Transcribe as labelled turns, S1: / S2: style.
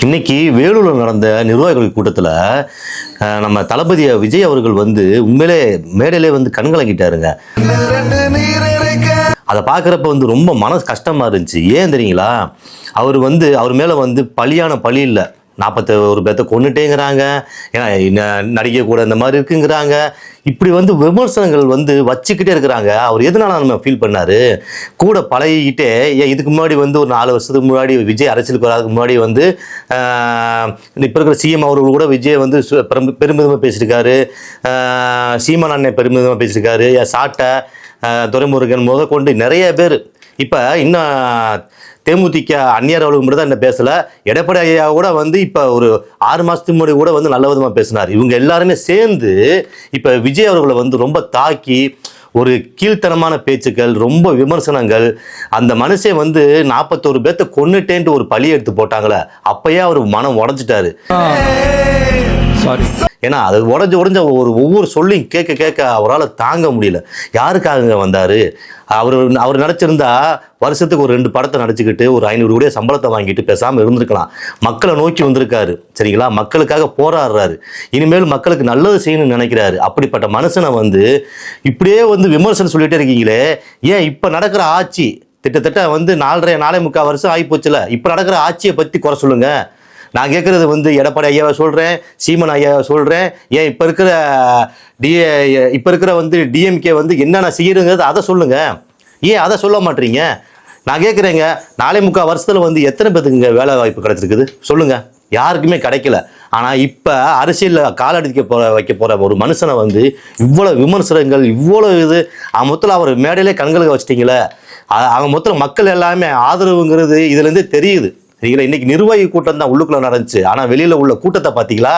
S1: இன்னைக்கு வேலூரில் நடந்த நிர்வாகிகள் கூட்டத்தில் நம்ம தளபதி விஜய் அவர்கள் வந்து உண்மையிலே மேடையிலே வந்து கண்கலங்கிட்டாருங்க. அதை பார்க்குறப்ப வந்து ரொம்ப மனசு கஷ்டமாக இருந்துச்சு. ஏன் தெரியுங்களா, அவர் மேலே வந்து பழியான பழி இல்லை, 41 பேர்த்த கொண்டுட்டேங்கிறாங்க, ஏன்னா நடிகை கூட இந்த மாதிரி இருக்குங்கிறாங்க, இப்படி வந்து விமர்சனங்கள் வந்து வச்சுக்கிட்டே இருக்கிறாங்க. அவர் எதனால நம்ம ஃபீல் பண்ணாரு, கூட பழகிக்கிட்டே இதுக்கு முன்னாடி வந்து ஒரு 4 வருஷத்துக்கு முன்னாடி விஜய் அரசியலுக்கு வராதுக்கு முன்னாடி வந்து இப்போ இருக்கிற சிஎம் அவர்கள் கூட விஜய் வந்து பெருமிதமாக பேசியிருக்காரு, சீமான் அண்ணன் பெருமிதமாக பேசியிருக்காரு, சாட்டை துரைமுருகன் முதற்கொண்டு நிறைய பேர். இப்போ இன்னும் தேமுதிக அந்நியர் அவர்களுக்கு மட்டும் தான் என்ன பேசலை, எடப்பாடி ஐயா கூட வந்து இப்போ ஒரு 6 மாதத்துக்கு முன்னாடி கூட வந்து நல்ல விதமாக பேசினார். இவங்க எல்லாருமே சேர்ந்து இப்போ விஜய் அவர்களை வந்து ரொம்ப தாக்கி ஒரு கீழ்த்தனமான பேச்சுக்கள், ரொம்ப விமர்சனங்கள். அந்த மனுஷன் வந்து 41 பேர்த்த கொன்னுட்டேன்ட்டு ஒரு பழி எடுத்து போட்டாங்களே, அப்பயே அவர் மனம் உடஞ்சிட்டாரு. ஏன்னா அது உடஞ்ச ஒவ்வொரு சொல்லையும் கேட்க அவரால் தாங்க முடியல. யாருக்காக வந்தார் அவர் நடிச்சிருந்தா வருஷத்துக்கு ஒரு 2 படத்தை நடிச்சுக்கிட்டு ஒரு 500 கோடி சம்பளத்தை வாங்கிட்டு பேசாமல் இருந்திருக்கலாம். மக்களை நோக்கி வந்திருக்காரு, சரிங்களா, மக்களுக்காக போராடுறாரு, இனிமேல் மக்களுக்கு நல்லது செய்யணும்னு நினைக்கிறாரு. அப்படிப்பட்ட மனுஷனை வந்து இப்படியே வந்து விமர்சனம் சொல்லிட்டே இருக்கீங்களே, ஏன் இப்போ நடக்கிற ஆட்சி கிட்டத்தட்ட வந்து 4.5 வருஷம் ஆகிப்போச்சுல, இப்போ நடக்கிற ஆட்சியை பற்றி குறை சொல்லுங்க. நான் கேட்குறது வந்து எடப்பாடி ஐயாவை சொல்கிறேன், சீமன் ஐயாவை சொல்கிறேன், ஏன் இப்போ இருக்கிற வந்து டிஎம்கே வந்து என்னென்ன செய்யுங்கிறது அதை சொல்லுங்கள். ஏன் அதை சொல்ல மாட்டீங்க? நான் கேட்குறேங்க, 4.25 வருஷத்தில் வந்து எத்தனை பேத்துக்குங்க வேலை வாய்ப்பு கிடைச்சிருக்குது சொல்லுங்கள்? யாருக்குமே கிடைக்கல. ஆனால் இப்போ அரசியலில் வைக்க போகிற ஒரு மனுஷனை வந்து இவ்வளோ விமர்சனங்கள், இவ்வளோ இது மொத்தத்தில் அவர் மேடையிலே கண்களுக்கு வச்சிட்டிங்களே, அவங்க மொத்தத்தில் மக்கள் எல்லாமே ஆதரவுங்கிறது இதுலேருந்தே தெரியுது. சரிங்களா, இன்னைக்கு நிர்வாகி கூட்டம் தான் உள்ளுக்குள்ள நடந்துச்சு, ஆனால் வெளியில் உள்ள கூட்டத்தை பார்த்தீங்களா?